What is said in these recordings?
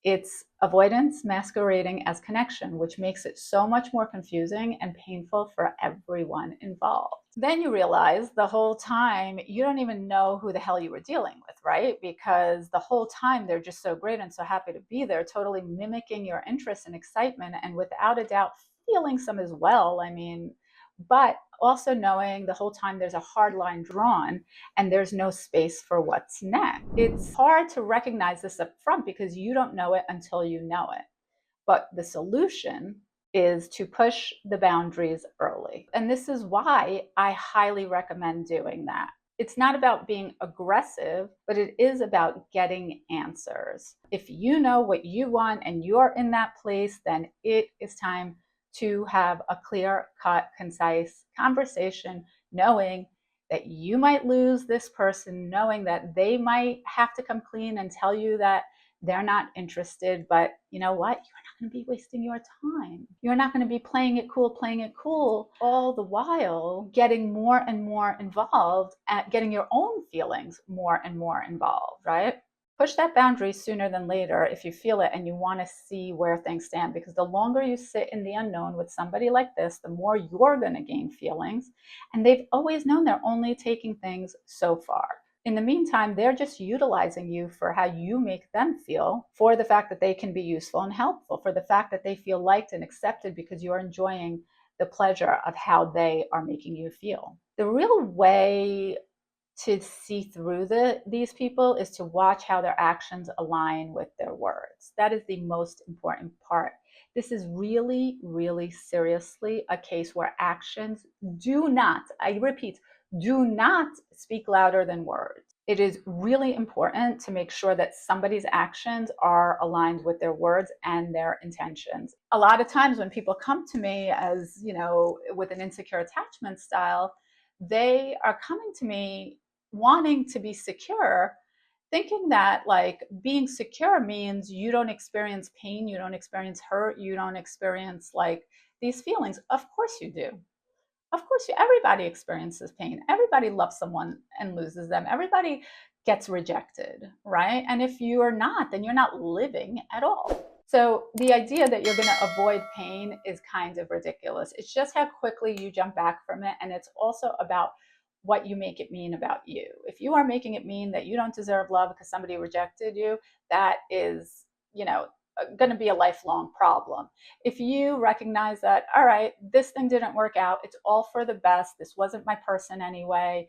It's avoidance masquerading as connection, which makes it so much more confusing and painful for everyone involved. Then you realize the whole time you don't even know who the hell you were dealing with, right? Because the whole time they're just so great and so happy to be there, totally mimicking your interest and excitement, and without a doubt feeling some as well. I mean, but also knowing the whole time there's a hard line drawn and there's no space for what's next. It's hard to recognize this up front because you don't know it until you know it. But the solution is to push the boundaries early. And this is why I highly recommend doing that. It's not about being aggressive, but it is about getting answers. If you know what you want and you're in that place, then it is time to have a clear cut, concise conversation, knowing that you might lose this person, knowing that they might have to come clean and tell you that they're not interested. But you know what? You're not going to be wasting your time. You're not going to be playing it cool, all the while getting more and more involved at getting your own feelings more and more involved, right? Push that boundary sooner than later if you feel it and you want to see where things stand, because the longer you sit in the unknown with somebody like this, the more you're going to gain feelings. And they've always known they're only taking things so far. In the meantime, they're just utilizing you for how you make them feel, for the fact that they can be useful and helpful, for the fact that they feel liked and accepted because you're enjoying the pleasure of how they are making you feel. The real way to see through these people is to watch how their actions align with their words. That is the most important part. This is really, really seriously a case where actions do not, I repeat, do not speak louder than words. It is really important to make sure that somebody's actions are aligned with their words and their intentions. A lot of times when people come to me as, with an insecure attachment style, they are coming to me wanting to be secure, thinking that like being secure means you don't experience pain, you don't experience hurt, you don't experience like these feelings. Of course you do. Of course, everybody experiences pain. Everybody loves someone and loses them. Everybody gets rejected, right? And if you are not, then you're not living at all. So the idea that you're going to avoid pain is kind of ridiculous. It's just how quickly you jump back from it. And it's also about what you make it mean about you. If you are making it mean that you don't deserve love because somebody rejected you, that is, going to be a lifelong problem. If you recognize that, all right, this thing didn't work out, it's all for the best, this wasn't my person anyway,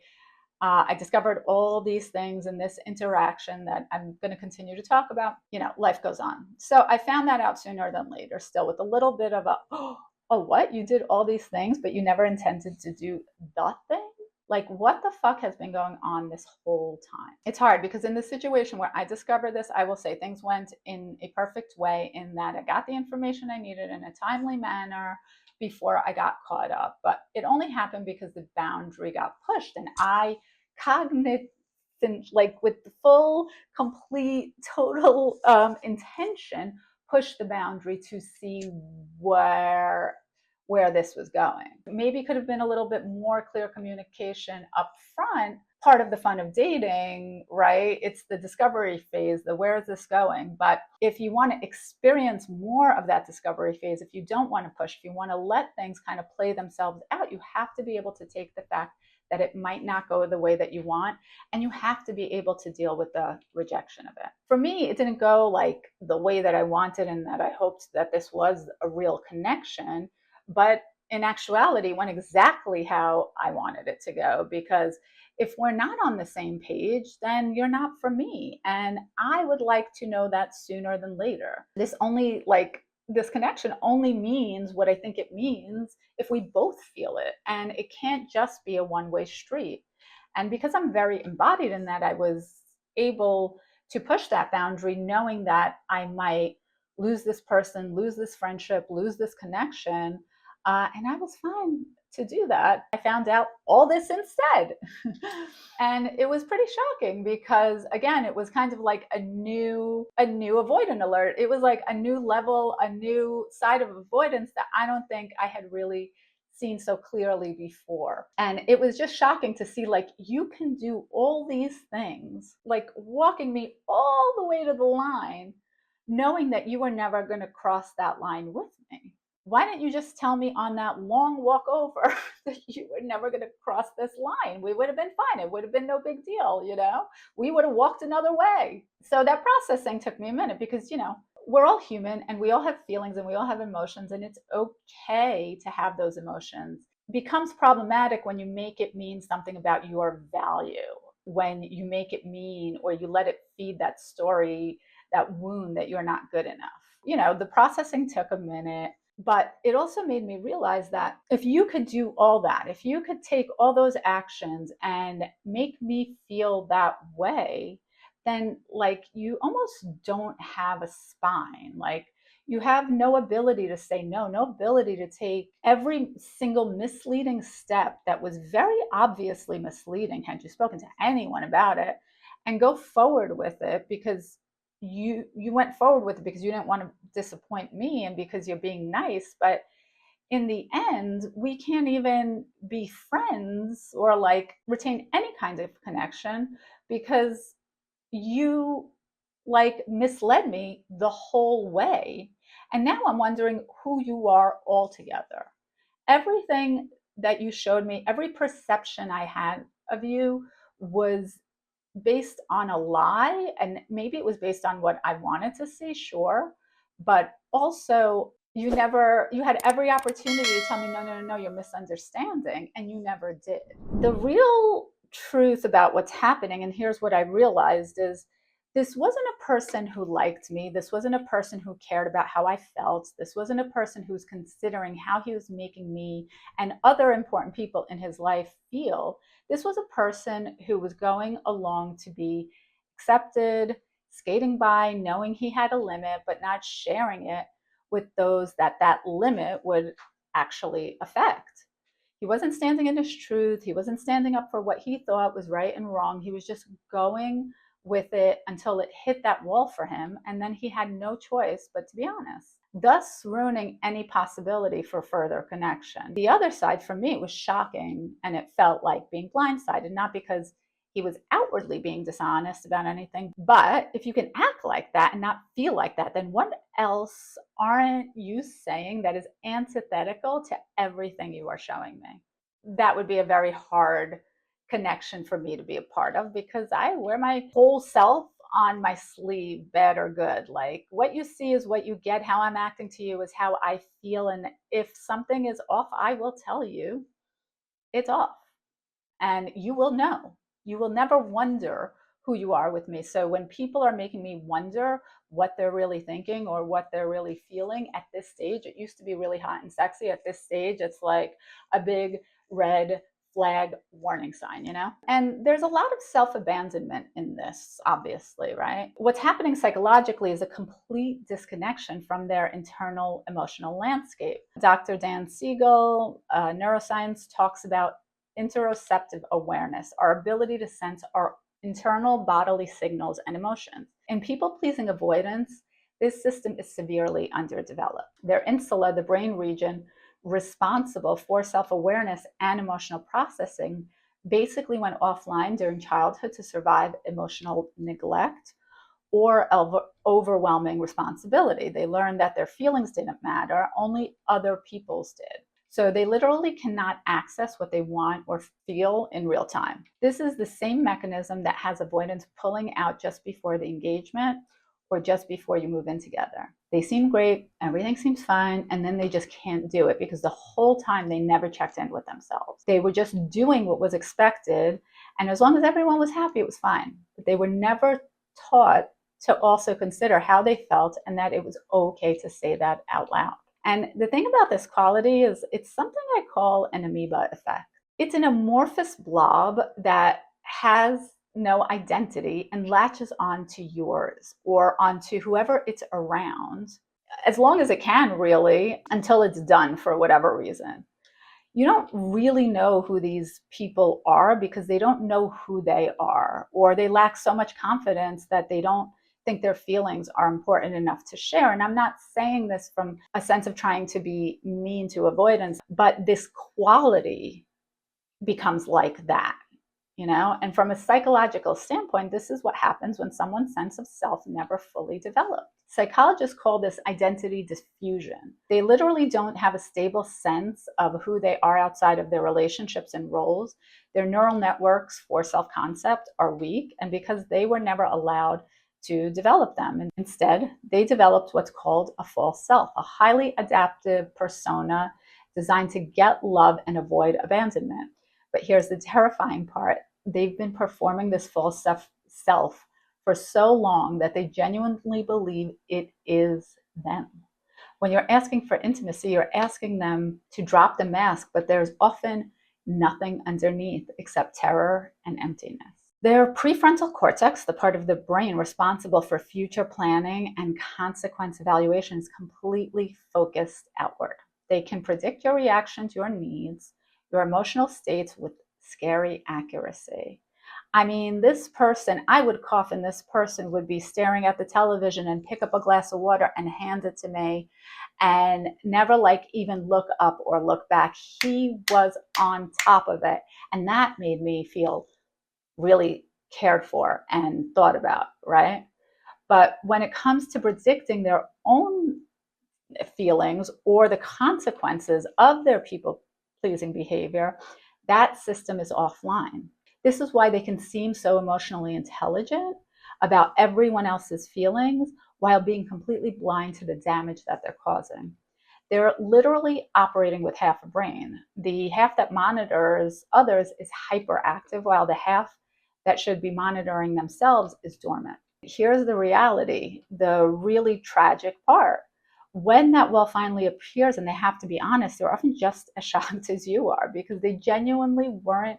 I discovered all these things in this interaction that I'm going to continue to talk about, life goes on. So I found that out sooner than later, still with a little bit of a, oh, what? You did all these things, but you never intended to do the thing? Like, what the fuck has been going on this whole time? It's hard because in the situation where I discovered this, I will say things went in a perfect way in that I got the information I needed in a timely manner before I got caught up. But it only happened because the boundary got pushed and I cognizant, like with the full, complete, total intention, pushed the boundary to see where this was going. Maybe could have been a little bit more clear communication up front. Part of the fun of dating, right? It's the discovery phase, the where is this going? But if you want to experience more of that discovery phase, if you don't want to push, if you want to let things kind of play themselves out, you have to be able to take the fact that it might not go the way that you want, and you have to be able to deal with the rejection of it. For me, it didn't go like the way that I wanted and that I hoped that this was a real connection, but in actuality went exactly how I wanted it to go, because if we're not on the same page, then you're not for me. And I would like to know that sooner than later. This connection only means what I think it means if we both feel it. And it can't just be a one-way street. And because I'm very embodied in that, I was able to push that boundary knowing that I might lose this person, lose this friendship, lose this connection. And I was fine to do that. I found out all this instead. And it was pretty shocking because, again, it was kind of like a new avoidant alert. It was like a new level, a new side of avoidance that I don't think I had really seen so clearly before. And it was just shocking to see, like, you can do all these things, like walking me all the way to the line, knowing that you were never going to cross that line with me? Why didn't you just tell me on that long walk over that you were never going to cross this line? We would have been fine. It would have been no big deal, you know? We would have walked another way. So that processing took me a minute because, you know, we're all human and we all have feelings and we all have emotions, and it's okay to have those emotions. It becomes problematic when you make it mean something about your value, when you make it mean or you let it feed that story, that wound that you're not good enough. You know, the processing took a minute, but it also made me realize that if you could do all that, if you could take all those actions and make me feel that way, then like you almost don't have a spine. Like you have no ability to say no, no ability to take every single misleading step that was very obviously misleading had you spoken to anyone about it, and go forward with it because you went forward with it because you didn't want to disappoint me and because you're being nice. But in the end, we can't even be friends or like retain any kind of connection because you like misled me the whole way. And now I'm wondering who you are altogether. Everything that you showed me, every perception I had of you was based on a lie, and maybe it was based on what I wanted to see, sure, but also you had every opportunity to tell me no, no, no, no, you're misunderstanding, and you never did. The real truth about what's happening, and here's what I realized, is this wasn't a person who liked me. This wasn't a person who cared about how I felt. This wasn't a person who was considering how he was making me and other important people in his life feel. This was a person who was going along to be accepted, skating by, knowing he had a limit, but not sharing it with those that that limit would actually affect. He wasn't standing in his truth. He wasn't standing up for what he thought was right and wrong. He was just going with it until it hit that wall for him. And then he had no choice but to be honest, thus ruining any possibility for further connection. The other side for me, it was shocking and it felt like being blindsided, not because he was outwardly being dishonest about anything. But if you can act like that and not feel like that, then what else aren't you saying that is antithetical to everything you are showing me? That would be a very hard connection for me to be a part of because I wear my whole self on my sleeve, bad or good. Like what you see is what you get. How I'm acting to you is how I feel. And if something is off, I will tell you it's off and you will know. You will never wonder who you are with me. So when people are making me wonder what they're really thinking or what they're really feeling at this stage, it used to be really hot and sexy. At this stage, it's like a big red flag warning sign, you know? And there's a lot of self abandonment in this, obviously, right? What's happening psychologically is a complete disconnection from their internal emotional landscape. Dr. Dan Siegel, neuroscience, talks about interoceptive awareness, our ability to sense our internal bodily signals and emotions. In people pleasing avoidance, this system is severely underdeveloped. Their insula, the brain region responsible for self awareness and emotional processing, basically went offline during childhood to survive emotional neglect or overwhelming responsibility. They learned that their feelings didn't matter, only other people's did. So they literally cannot access what they want or feel in real time. This is the same mechanism that has avoidance pulling out just before the engagement or just before you move in together. They seem great, everything seems fine, and then they just can't do it because the whole time they never checked in with themselves. They were just doing what was expected, and as long as everyone was happy, it was fine. But they were never taught to also consider how they felt and that it was okay to say that out loud. And the thing about this quality is it's something I call an amoeba effect. It's an amorphous blob that has no identity and latches onto yours or onto whoever it's around, as long as it can, really, until it's done for whatever reason. You don't really know who these people are because they don't know who they are, or they lack so much confidence that they don't think their feelings are important enough to share. And I'm not saying this from a sense of trying to be mean to avoidance, but this quality becomes like that. And from a psychological standpoint, this is what happens when someone's sense of self never fully developed. Psychologists call this identity diffusion. They literally don't have a stable sense of who they are outside of their relationships and roles. Their neural networks for self-concept are weak, and because they were never allowed to develop them. And instead, they developed what's called a false self, a highly adaptive persona designed to get love and avoid abandonment. But here's the terrifying part. They've been performing this false self for so long that they genuinely believe it is them. When you're asking for intimacy, you're asking them to drop the mask, but there's often nothing underneath except terror and emptiness. Their prefrontal cortex, the part of the brain responsible for future planning and consequence evaluation, is completely focused outward. They can predict your reaction to your needs, your emotional states with scary accuracy. I mean, this person, I would cough and this person would be staring at the television and pick up a glass of water and hand it to me and never even look up or look back. He was on top of it. And that made me feel really cared for and thought about, right? But when it comes to predicting their own feelings or the consequences of their people-pleasing behavior, that system is offline. This is why they can seem so emotionally intelligent about everyone else's feelings while being completely blind to the damage that they're causing. They're literally operating with half a brain. The half that monitors others is hyperactive, while the half that should be monitoring themselves is dormant. Here's the reality, the really tragic part. When that well finally appears and they have to be honest, they're often just as shocked as you are because they genuinely weren't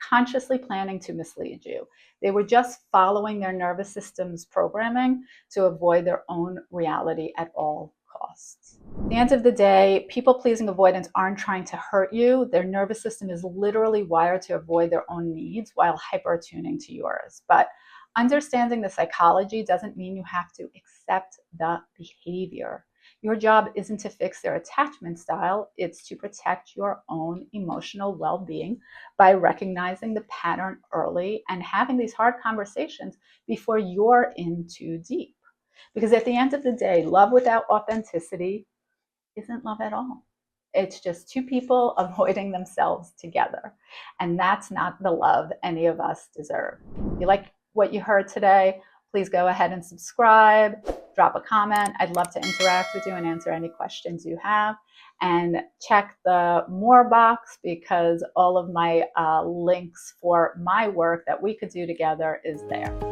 consciously planning to mislead you. They were just following their nervous system's programming to avoid their own reality at all costs. At the end of the day, people-pleasing avoidants aren't trying to hurt you. Their nervous system is literally wired to avoid their own needs while hyper-attuning to yours. But understanding the psychology doesn't mean you have to accept the behavior. Your job isn't to fix their attachment style, it's to protect your own emotional well-being by recognizing the pattern early and having these hard conversations before you're in too deep. Because at the end of the day, love without authenticity isn't love at all. It's just two people avoiding themselves together. And that's not the love any of us deserve. If you like what you heard today, please go ahead and subscribe, drop a comment. I'd love to interact with you and answer any questions you have. And check the more box because all of my links for my work that we could do together is there.